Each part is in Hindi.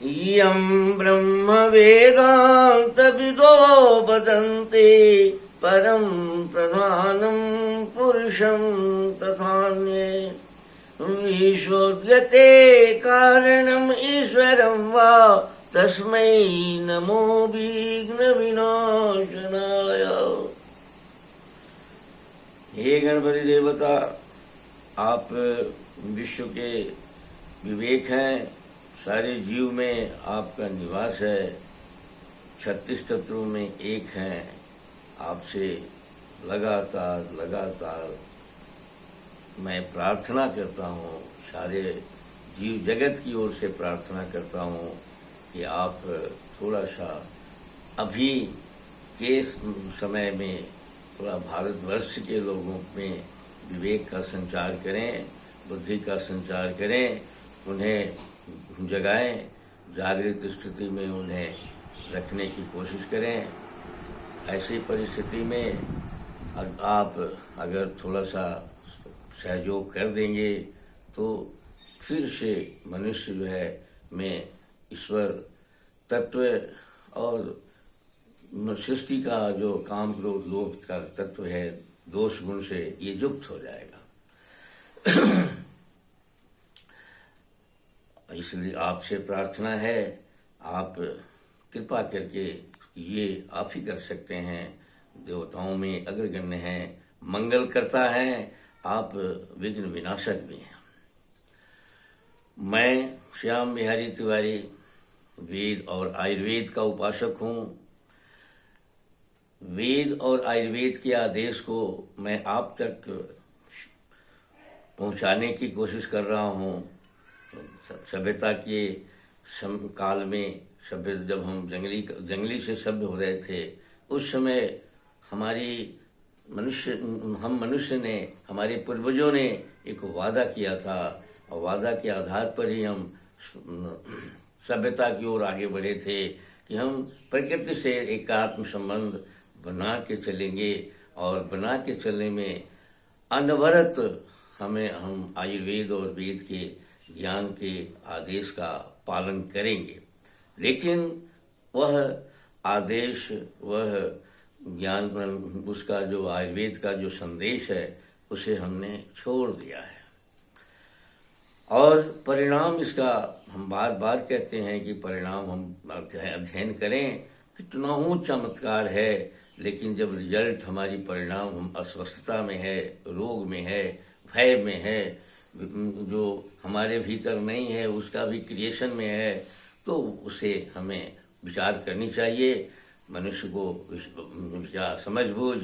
इयं ब्रह्म वेदांत विदो वदन्ति परं प्रधानं पुरुषं तथान्ये विशोध्यते कारणम् ईश्वरं वा तस्मै नमो विघ्न विनाशनाय। हे गणपति देवता, आप विश्व के विवेक हैं, सारे जीव में आपका निवास है, 36 तत्वों में एक हैं। आपसे लगातार मैं प्रार्थना करता हूँ, सारे जीव जगत की ओर से प्रार्थना करता हूँ कि आप थोड़ा सा अभी के समय में थोड़ा भारतवर्ष के लोगों में विवेक का संचार करें, बुद्धि का संचार करें, उन्हें जगाएं, जागृत स्थिति में उन्हें रखने की कोशिश करें। ऐसी परिस्थिति में आप अगर थोड़ा सा सहयोग कर देंगे तो फिर से मनुष्य जो है में ईश्वर तत्व और सृष्टि का जो काम क्रोध लोभ का तत्व है, दोष गुण से ये युक्त हो जाएगा। इसलिए आपसे प्रार्थना है, आप कृपा करके ये आप ही कर सकते हैं। देवताओं में अग्रगण्य हैं, मंगल करता है, आप विघ्न विनाशक भी हैं। मैं श्याम बिहारी तिवारी वेद और आयुर्वेद का उपासक हूँ। वेद और आयुर्वेद के आदेश को मैं आप तक पहुँचाने की कोशिश कर रहा हूँ। सभ्यता के काल में जब हम जंगली से सभ्य हो रहे थे, उस समय हम मनुष्य ने, हमारे पूर्वजों ने एक वादा किया था और वादा के आधार पर ही हम सभ्यता की ओर आगे बढ़े थे कि हम प्रकृति से एकात्म संबंध बना के चलेंगे और बना के चलने में अनवरत हम आयुर्वेद और वेद के ज्ञान के आदेश का पालन करेंगे। लेकिन वह आदेश, वह ज्ञान, उसका जो आयुर्वेद का जो संदेश है, उसे हमने छोड़ दिया है। और परिणाम इसका हम बार बार कहते हैं कि परिणाम हम अध्ययन करें, कितना चमत्कार है, लेकिन जब रिजल्ट हमारी परिणाम हम अस्वस्थता में है, रोग में है, भय में है, जो हमारे भीतर नहीं है उसका भी क्रिएशन में है, तो उसे हमें विचार करनी चाहिए। मनुष्य को विचार, समझबूझ,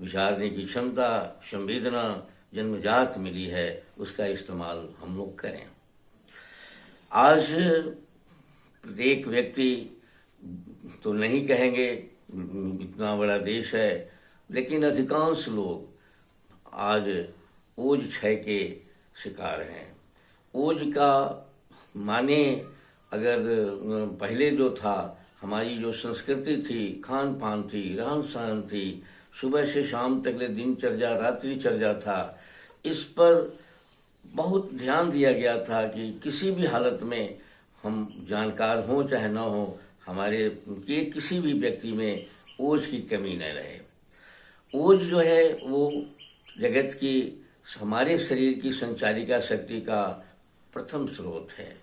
विचारने की क्षमता, संवेदना जन्मजात मिली है, उसका इस्तेमाल हम लोग करें। आज प्रत्येक व्यक्ति तो नहीं कहेंगे, इतना बड़ा देश है, लेकिन अधिकांश लोग आज ओज क्षय के शिकार हैं। ओज का माने, अगर पहले जो था, हमारी जो संस्कृति थी, खान पान थी, रहन सहन थी, सुबह से शाम तक ले दिनचर्या, रात्रिचर्या था, इस पर बहुत ध्यान दिया गया था कि किसी भी हालत में हम जानकार हों चाहे ना हो, हमारे के किसी भी व्यक्ति में ओज की कमी न रहे। ओज जो है वो जगत की, हमारे शरीर की संचारिका शक्ति का प्रथम स्रोत है।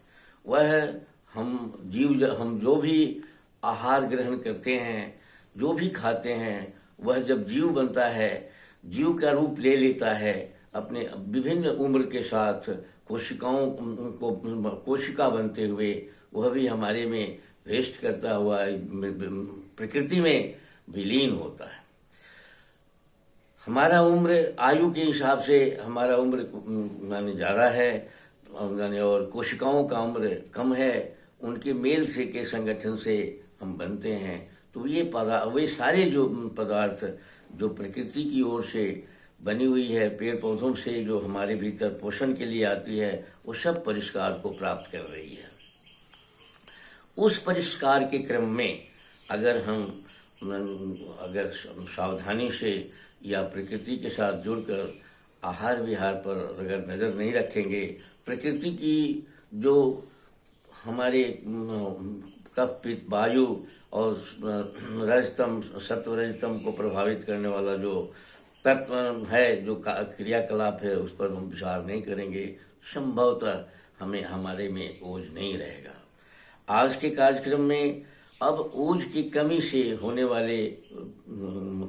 वह हम जो भी आहार ग्रहण करते हैं, जो भी खाते हैं, वह जब जीव बनता है, जीव का रूप ले लेता है, अपने विभिन्न उम्र के साथ कोशिका बनते हुए वह भी हमारे में वेस्ट करता हुआ प्रकृति में विलीन होता है। हमारा उम्र आयु के हिसाब से हमारा उम्र माने ज़्यादा है, और कोशिकाओं का उम्र कम है। उनके मेल से के संगठन से हम बनते हैं। तो वे सारे जो पदार्थ जो प्रकृति की ओर से बनी हुई है, पेड़ पौधों से जो हमारे भीतर पोषण के लिए आती है, वो सब परिष्कार को प्राप्त कर रही है। उस परिष्कार के क्रम में अगर सावधानी से या प्रकृति के साथ जुड़कर आहार विहार पर अगर नज़र नहीं रखेंगे, प्रकृति की जो हमारे कफ पित्त वायु और रजतम सत्व रजतम को प्रभावित करने वाला जो तत्व है, जो क्रियाकलाप है, उस पर हम विचार नहीं करेंगे, संभवतः हमें हमारे में ओज नहीं रहेगा। आज के कार्यक्रम में अब ओज की कमी से होने वाले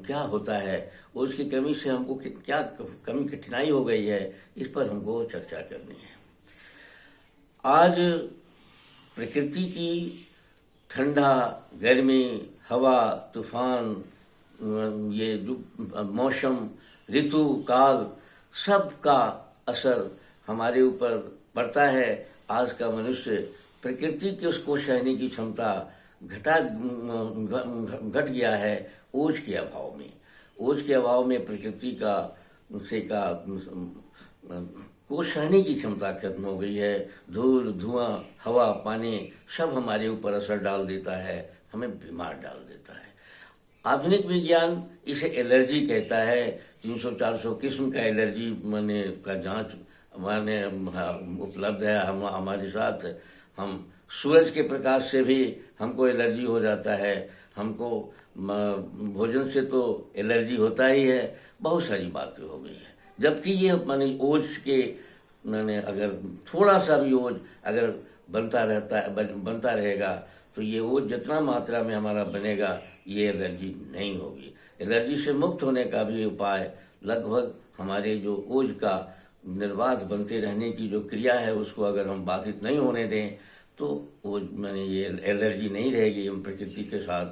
क्या होता है, ओज की कमी से हमको क्या कमी कठिनाई हो गई है, इस पर हमको चर्चा करनी है। आज प्रकृति की ठंडा, गर्मी, हवा, तूफान, ये जो मौसम, ऋतु, काल, सब का असर हमारे ऊपर पड़ता है। आज का मनुष्य प्रकृति की उसको सहने की क्षमता घट गया है ओज के अभाव में। ओज के अभाव में प्रकृति का को सहने की क्षमता खत्म हो गई है। धूल, धुआं, हवा, पानी सब हमारे ऊपर असर डाल देता है, हमें बीमार डाल देता है। आधुनिक विज्ञान इसे एलर्जी कहता है। 300-400 किस्म का एलर्जी का जांच उपलब्ध है हमारे साथ। हम सूरज के प्रकाश से भी हमको एलर्जी हो जाता है, हमको भोजन से तो एलर्जी होता ही है, बहुत सारी बातें हो गई है। जबकि ये ओज के अगर थोड़ा सा भी ओज अगर बनता रहेगा तो ये ओज जितना मात्रा में हमारा बनेगा, ये एलर्जी नहीं होगी। एलर्जी से मुक्त होने का भी उपाय लगभग हमारे जो ओज का निर्बाध बनते रहने की जो क्रिया है, उसको अगर हम बाधित नहीं होने दें तो ओज ये एलर्जी नहीं रहेगी। हम प्रकृति के साथ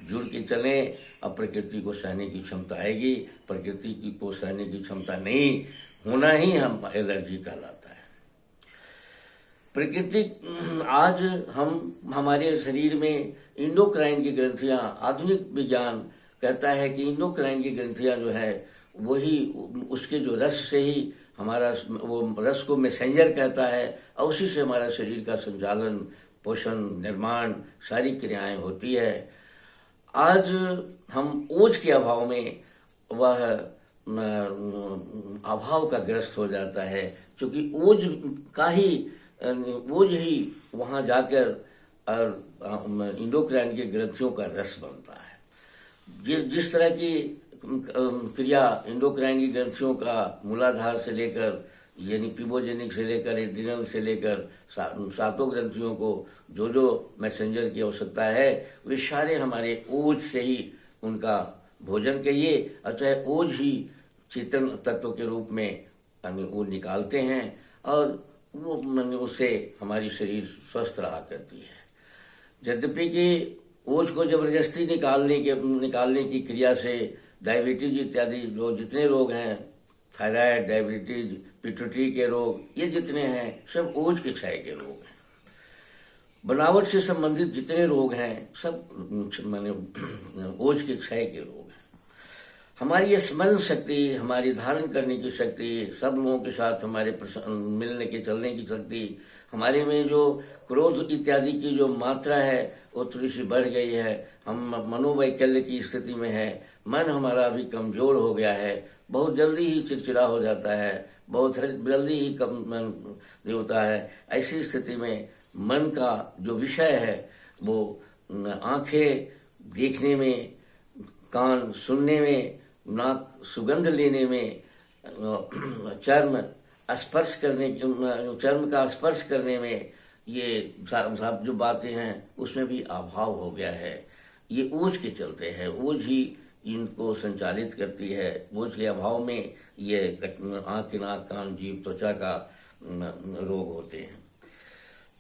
जुड़ के चलें, अब प्रकृति को सहने की क्षमता आएगी। प्रकृति को सहने की क्षमता नहीं होना ही हम एलर्जी कहलाता है। प्रकृति आज हमारे शरीर में इंडोक्राइन की ग्रंथियां, आधुनिक विज्ञान कहता है कि इंडोक्राइन की ग्रंथियां जो है वही उसके जो रस से ही हमारा वो रस को मैसेंजर कहता है, और उसी से हमारा शरीर का संचालन, पोषण, निर्माण, सारी क्रियाएं होती है। आज हम ओज के अभाव में वह अभाव का ग्रस्त हो जाता है, क्योंकि ओज ही वहां जाकर इंडोक्राइन के ग्रंथियों का रस बनता है। जिस तरह की क्रिया इंडोक्राइन की ग्रंथियों का मूलाधार से लेकर यानी पिबोजेनिक से लेकर एड्रिनल से लेकर सातों ग्रंथियों को जो जो मैसेंजर की आवश्यकता है, वे सारे हमारे ओज से ही उनका भोजन कहिए, और चाहे ओज ही चेतन तत्व के रूप में वो निकालते हैं, और वो उससे हमारी शरीर स्वस्थ रहा करती है। यद्यपि कि ओज को जबरदस्ती निकालने की क्रिया से डायबिटीज इत्यादि जो जितने रोग हैं, थायराइड, डायबिटीज, पिट्यूटरी के रोग, ये जितने हैं सब ओज के क्षय के रोग हैं। बनावट से संबंधित जितने रोग हैं सब ओज के क्षय के रोग हैं। हमारी ये स्मरण शक्ति, हमारी धारण करने की शक्ति, सब लोगों के साथ हमारे मिलने के चलने की शक्ति, हमारे में जो क्रोध इत्यादि की जो मात्रा है वो थोड़ी सी बढ़ गई है। हम मनोवैकल्य की स्थिति में है, मन हमारा भी कमजोर हो गया है, बहुत जल्दी ही चिड़चिड़ा हो जाता है, बहुत जल्दी ही कम होता है। ऐसी स्थिति में मन का जो विषय है वो आंखें देखने में, कान सुनने में, नाक सुगंध लेने में, चर्म का स्पर्श करने में, ये सब जो बातें हैं उसमें भी अभाव हो गया है। ये ओज के चलते है, ओज ही इनको संचालित करती है। ओज के अभाव में ये आँख, नाक, कान, जीभ, त्वचा का रोग होते हैं।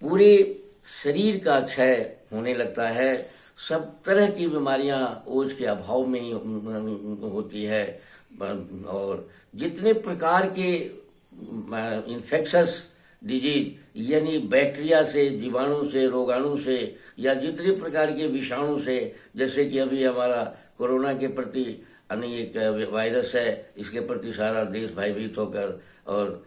पूरे शरीर का क्षय होने लगता है। सब तरह की बीमारियां ओज के अभाव में ही होती है, और जितने प्रकार के इन्फेक्शस डिजीज यानी बैक्टीरिया से, जीवाणु से, रोगाणु से, या जितने प्रकार के विषाणु से, जैसे कि अभी हमारा कोरोना के प्रति एक वायरस है, इसके प्रति सारा देश भयभीत होकर और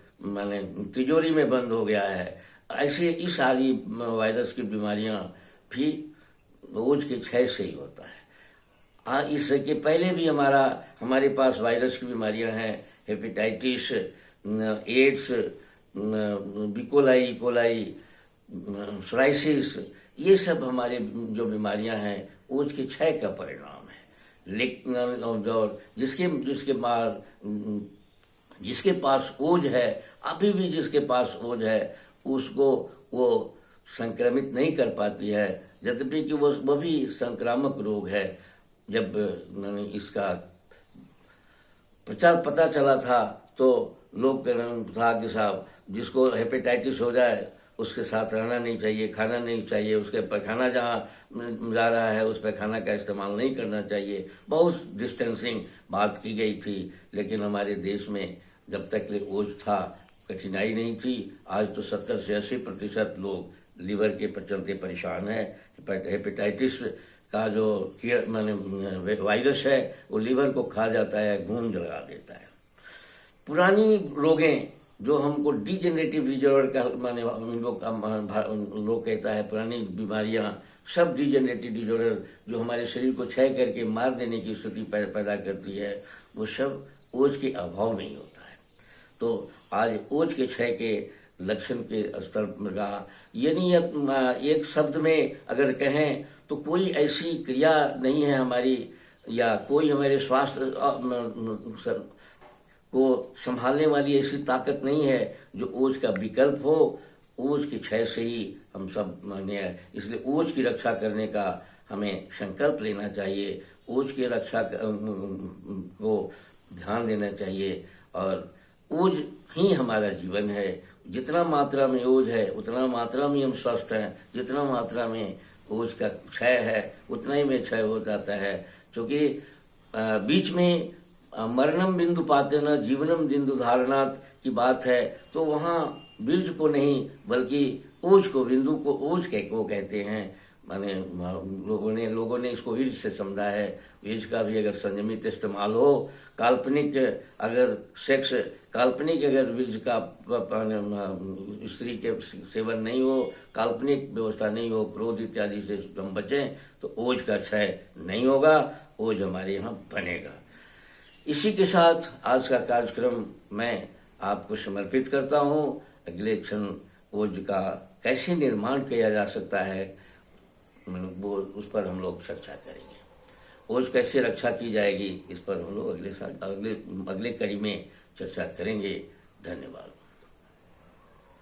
तिजोरी में बंद हो गया है। ऐसे इस सारी वायरस की बीमारियां भी ओज के क्षय से ही होता है। इसके पहले भी हमारे पास वायरस की बीमारियां हैं, हेपेटाइटिस, एड्स, बिकोलाई, सोराइसिस, ये सब हमारे जो बीमारियां हैं ओज के क्षय का परिणाम है। लेकिन और जिसके पास ओज है, अभी भी जिसके पास ओज है, उसको वो संक्रमित नहीं कर पाती है, यद्यपि कि वो भी संक्रामक रोग है। जब इसका प्रचार पता चला था तो लोग कह रहे था कि साहब जिसको हेपेटाइटिस हो जाए उसके साथ रहना नहीं चाहिए, खाना नहीं चाहिए, उसके पैखाना जहाँ जा रहा है उस पैखाना का इस्तेमाल नहीं करना चाहिए। बहुत डिस्टेंसिंग बात की गई थी, लेकिन हमारे देश में जब तक ओज था कठिनाई नहीं थी। आज तो 70 से 80% लोग लीवर के चलते परेशान है। हेपेटाइटिस का जो वायरस है वो लीवर को खा जाता है, गूंज लगा देता है। पुरानी रोगें जो हमको डिजेनरेटिव डिजॉर्डर का लोग कहता है, पुरानी बीमारियां सब डिजेनरेटिव डिजॉर्डर जो हमारे शरीर को क्षय करके मार देने की स्थिति पैदा करती है, वो सब ओज के अभाव नहीं होता है। तो आज ओज के क्षय के लक्षण के स्तर का यानी एक शब्द में अगर कहें तो कोई ऐसी क्रिया नहीं है हमारी या कोई हमारे स्वास्थ्य को संभालने वाली ऐसी ताकत नहीं है जो ओज का विकल्प हो। ओज के क्षय से ही हम सब माने, इसलिए ओज की रक्षा करने का हमें संकल्प लेना चाहिए। ओज की रक्षा को ध्यान देना चाहिए और ओज ही हमारा जीवन है। जितना मात्रा में ओज है उतना मात्रा में हम स्वस्थ हैं, जितना मात्रा में ओज का क्षय है उतना ही में क्षय हो जाता है। क्योंकि बीच में मरणम बिंदु पाते न जीवनम बिंदु धारणात की बात है, तो वहाँ बीज को नहीं बल्कि ओज को, बिंदु को ओज को कहते हैं। माने लोगों ने इसको ईर्ष से समझा है। ईर्ष का भी अगर संयमित इस्तेमाल हो, काल्पनिक अगर सेक्स, काल्पनिक अगर बीज का स्त्री के सेवन नहीं हो, काल्पनिक व्यवस्था नहीं हो, क्रोध इत्यादि से हम बचें तो ओज का क्षय नहीं होगा, ओज हमारे यहाँ बनेगा। इसी के साथ आज का कार्यक्रम मैं आपको समर्पित करता हूँ। अगले क्षण ओज का कैसे निर्माण किया जा सकता है वो उस पर हम लोग चर्चा करेंगे। ओज कैसे रक्षा की जाएगी इस पर हम लोग अगले कड़ी में चर्चा करेंगे। धन्यवाद।